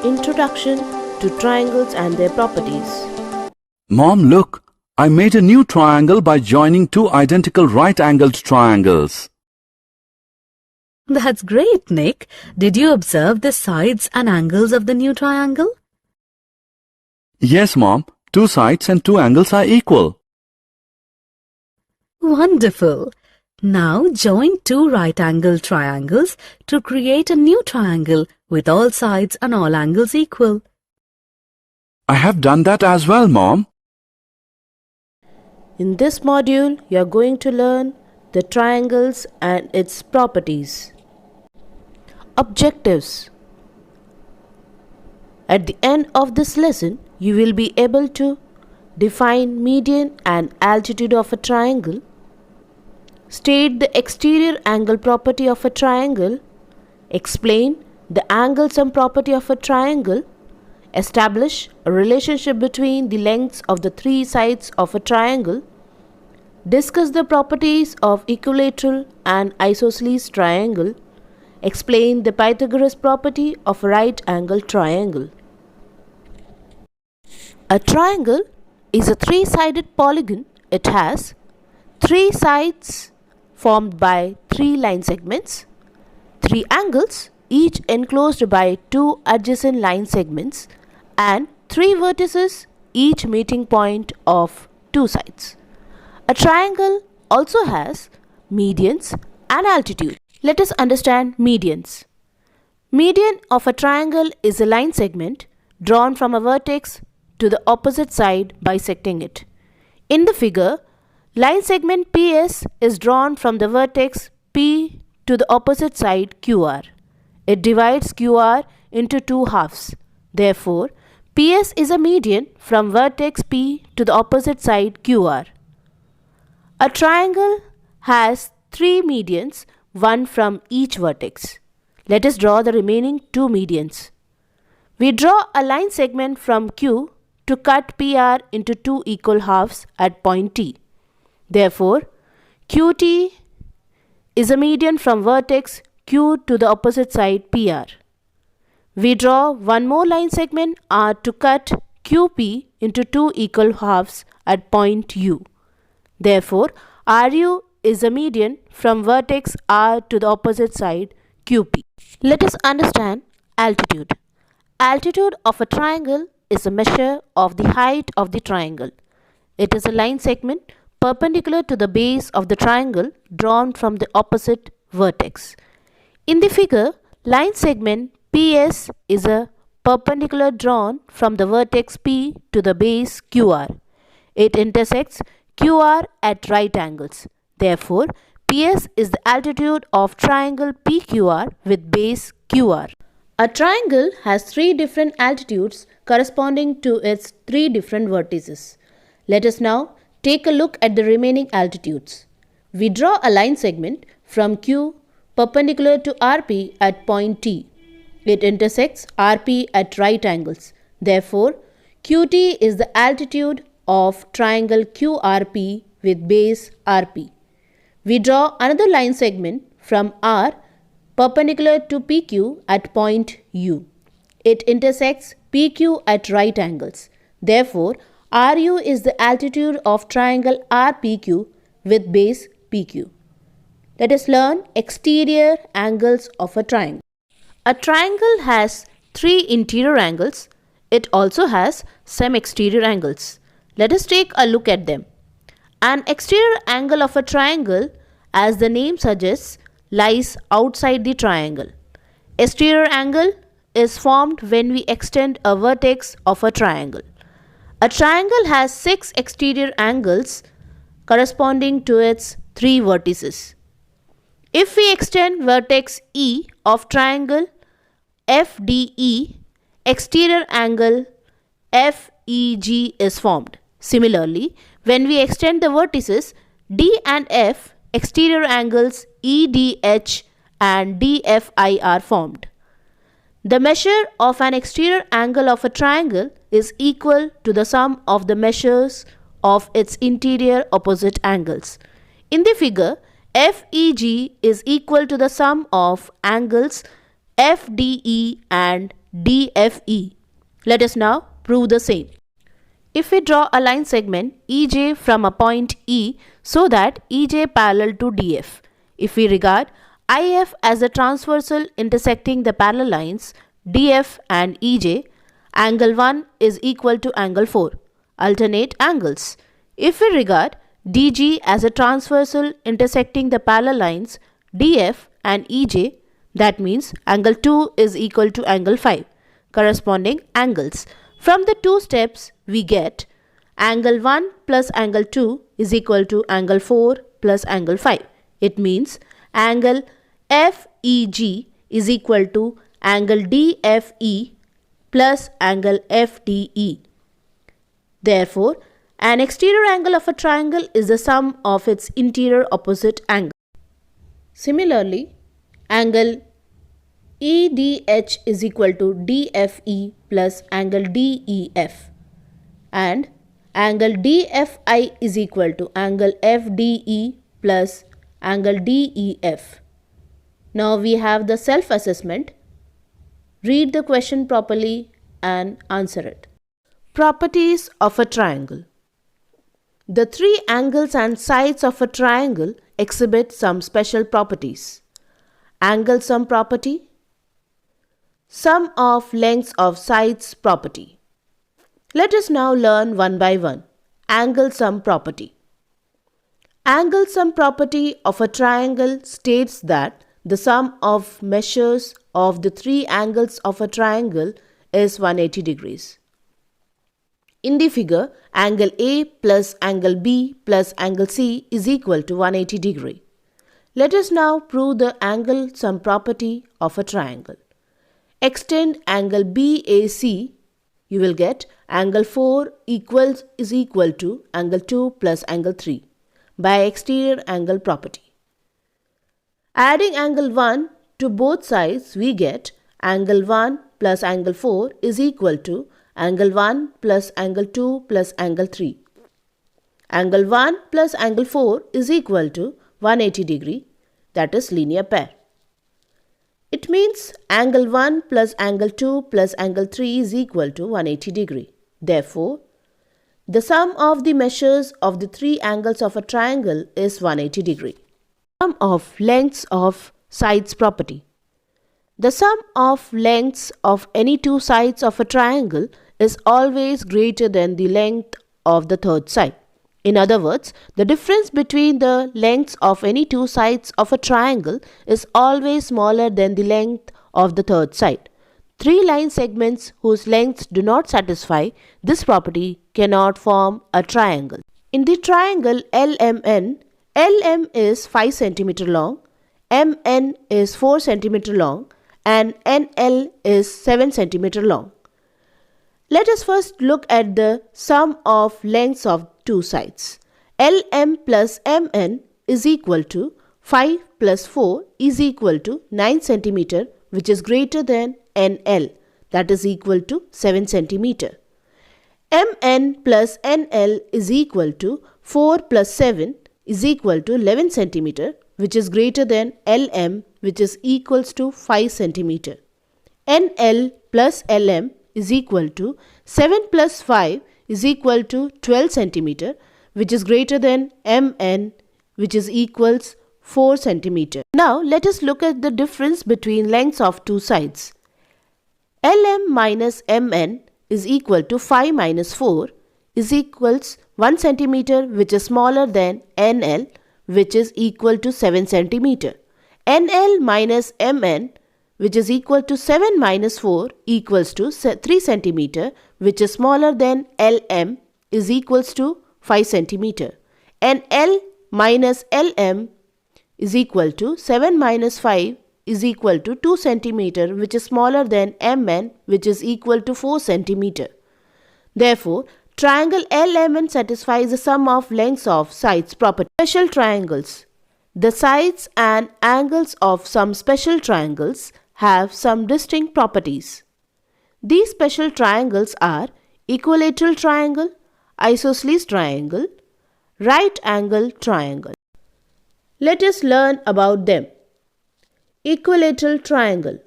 Introduction to Triangles and Their Properties. Mom, look! I made a new triangle by joining two identical right-angled triangles. That's great, Nick. Did you observe the sides and angles of the new triangle? Yes, Mom. Two sides and two angles are equal. Wonderful. Now join two right-angled triangles to create a new triangle with all sides and all angles equal. I have done that as well, Mom. In this module, you are going to learn the triangles and its properties. Objectives. At the end of this lesson, you will be able to define median and altitude of a triangle, state the exterior angle property of a triangle, explain the angle sum property of a triangle, establish a relationship between the lengths of the three sides of a triangle, discuss the properties of equilateral and isosceles triangle, explain the Pythagoras property of a right-angled triangle. A triangle is a three-sided polygon. It has three sides formed by three line segments, three angles, each enclosed by two adjacent line segments, and three vertices, each meeting point of two sides. A triangle also has medians and altitude. Let us understand medians. Median of a triangle is a line segment drawn from a vertex to the opposite side bisecting it. In the figure, line segment PS is drawn from the vertex P to the opposite side QR. It divides QR into two halves. Therefore, PS is a median from vertex P to the opposite side QR. A triangle has three medians, one from each vertex. Let us draw the remaining two medians. We draw a line segment from Q to cut PR into two equal halves at point T. Therefore, QT is a median from vertex Q to the opposite side PR. We draw one more line segment R to cut QP into two equal halves at point U. Therefore, RU is a median from vertex R to the opposite side QP. Let us understand altitude. Altitude of a triangle is a measure of the height of the triangle. It is a line segment perpendicular to the base of the triangle drawn from the opposite vertex. In the figure, line segment PS is a perpendicular drawn from the vertex P to the base QR. It intersects QR at right angles. Therefore, PS is the altitude of triangle PQR with base QR. A triangle has three different altitudes corresponding to its three different vertices. Let us now take a look at the remaining altitudes. We draw a line segment from Q perpendicular to RP at point T. It intersects RP at right angles. Therefore, QT is the altitude of triangle QRP with base RP. We draw another line segment from R perpendicular to PQ at point U. It intersects PQ at right angles. Therefore, RU is the altitude of triangle RPQ with base PQ. Let us learn exterior angles of a triangle. A triangle has three interior angles. It also has some exterior angles. Let us take a look at them. An exterior angle of a triangle, as the name suggests, lies outside the triangle. Exterior angle is formed when we extend a vertex of a triangle. A triangle has six exterior angles corresponding to its three vertices. If we extend vertex E of triangle FDE, exterior angle FEG is formed. Similarly, when we extend the vertices D and F, exterior angles EDH and DFI are formed. The measure of an exterior angle of a triangle is equal to the sum of the measures of its interior opposite angles. In the figure, FEG is equal to the sum of angles FDE and DFE. Let us now prove the same. If we draw a line segment EJ from a point E so that EJ parallel to DF, if we regard IF as a transversal intersecting the parallel lines DF and EJ, angle 1 is equal to angle 4, alternate angles. If we regard DG as a transversal intersecting the parallel lines DF and EJ, that means angle 2 is equal to angle 5, corresponding angles. From the two steps, we get angle 1 plus angle 2 is equal to angle 4 plus angle 5. It means angle FEG is equal to angle DFE plus angle FDE. Therefore, an exterior angle of a triangle is the sum of its interior opposite angles. Similarly, angle EDH is equal to DFE plus angle DEF, and angle DFI is equal to angle FDE plus angle DEF. Now we have the self-assessment. Read the question properly and answer it. Properties of a triangle. The three angles and sides of a triangle exhibit some special properties. Angle sum property, sum of lengths of sides property. Let us now learn one by one. Angle sum property. Angle sum property of a triangle states that the sum of measures of the three angles of a triangle is 180 degrees. In the figure, angle A plus angle B plus angle C is equal to 180 degree. Let us now prove the angle sum property of a triangle. Extend angle BAC, you will get angle 4 is equal to angle 2 plus angle 3 by exterior angle property. Adding angle 1 to both sides, we get angle 1 plus angle 4 is equal to angle 1 plus angle 2 plus angle 3. Angle 1 plus angle 4 is equal to 180 degree, that is linear pair. It means angle 1 plus angle 2 plus angle 3 is equal to 180 degree. Therefore, the sum of the measures of the three angles of a triangle is 180 degree. Sum of lengths of sides property. The sum of lengths of any two sides of a triangle is always greater than the length of the third side. In other words, the difference between the lengths of any two sides of a triangle is always smaller than the length of the third side. Three line segments whose lengths do not satisfy this property cannot form a triangle. In the triangle LMN, LM is 5 cm long, MN is 4 cm long, and NL is 7 cm long. Let us first look at the sum of lengths of two sides. LM plus MN is equal to 5 plus 4 is equal to 9 cm, which is greater than NL, that is equal to 7 cm. MN plus NL is equal to 4 plus 7 is equal to 11 cm, which is greater than LM, which is equals to 5 cm. NL plus LM is equal to 7 plus 5 is equal to 12 cm, which is greater than MN, which is equals 4 cm. Now let us look at the difference between lengths of two sides. LM minus MN is equal to 5 minus 4 is equals 1 cm, which is smaller than NL, which is equal to 7 cm. NL minus MN, which is equal to 7 minus 4 equals to 3 cm, which is smaller than LM, is equals to 5 cm. NL minus LM is equal to 7 minus 5 is equal to 2 cm, which is smaller than MN, which is equal to 4 cm. Therefore, triangle LMN satisfies the sum of lengths of sides property. Special triangles. The sides and angles of some special triangles have some distinct properties. These special triangles are equilateral triangle, isosceles triangle, right angle triangle. Let us learn about them. Equilateral triangle.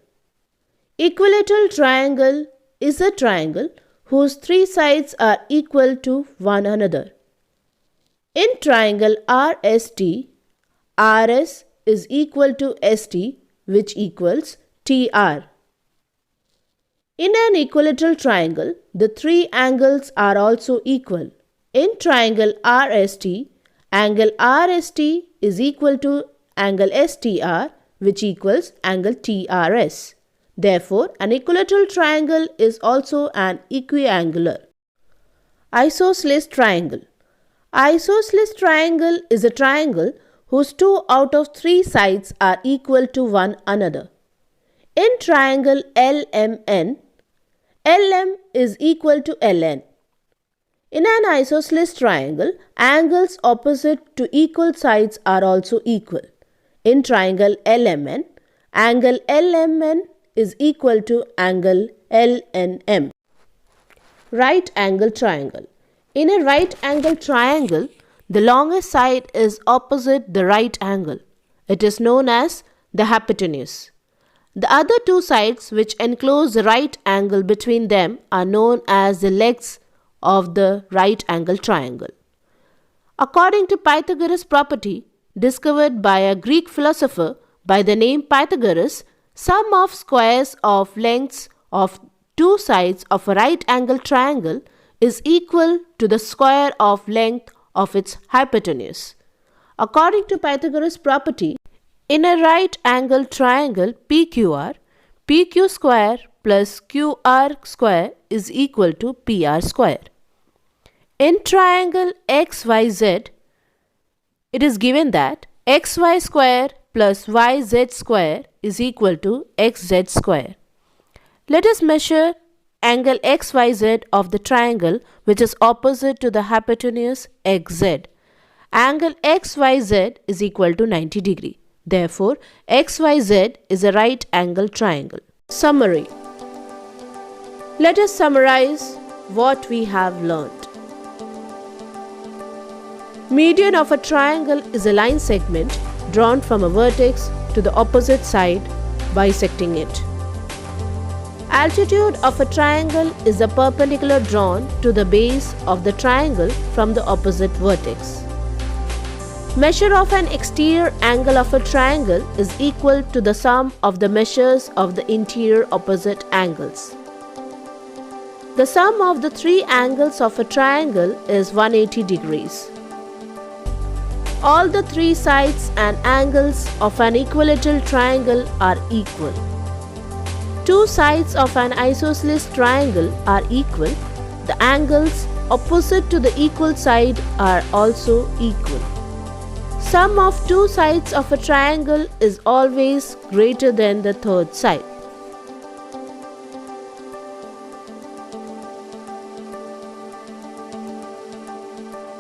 Equilateral triangle is a triangle whose three sides are equal to one another. In triangle RST, RS is equal to ST, which equals TR. In an equilateral triangle, the three angles are also equal. In triangle RST, angle RST is equal to angle STR, which equals angle TRS. Therefore, an equilateral triangle is also an equiangular. Isosceles triangle. Isosceles triangle is a triangle whose 2 out of 3 sides are equal to one another. In triangle LMN, LM is equal to LN. In an isosceles triangle, angles opposite to equal sides are also equal. In triangle LMN, angle LMN is equal to angle LNM. Right angle triangle. In a right angle triangle, the longest side is opposite the right angle. It is known as the hypotenuse. The other two sides which enclose the right angle between them are known as the legs of the right angle triangle. According to Pythagoras' property, discovered by a Greek philosopher by the name Pythagoras, sum of squares of lengths of two sides of a right angle triangle is equal to the square of length of its hypotenuse. According to Pythagoras' property, in a right angle triangle PQR, PQ square plus QR square is equal to PR square. In triangle XYZ, it is given that XY square plus YZ square is equal to XZ square. Let us measure angle XYZ of the triangle which is opposite to the hypotenuse XZ. Angle XYZ is equal to 90 degree. Therefore, XYZ is a right angle triangle. Summary. Let us summarize what we have learnt. Median of a triangle is a line segment drawn from a vertex to the opposite side, bisecting it. Altitude of a triangle is the perpendicular drawn to the base of the triangle from the opposite vertex. Measure of an exterior angle of a triangle is equal to the sum of the measures of the interior opposite angles. The sum of the three angles of a triangle is 180 degrees. All the three sides and angles of an equilateral triangle are equal. Two sides of an isosceles triangle are equal. The angles opposite to the equal side are also equal. Sum of two sides of a triangle is always greater than the third side.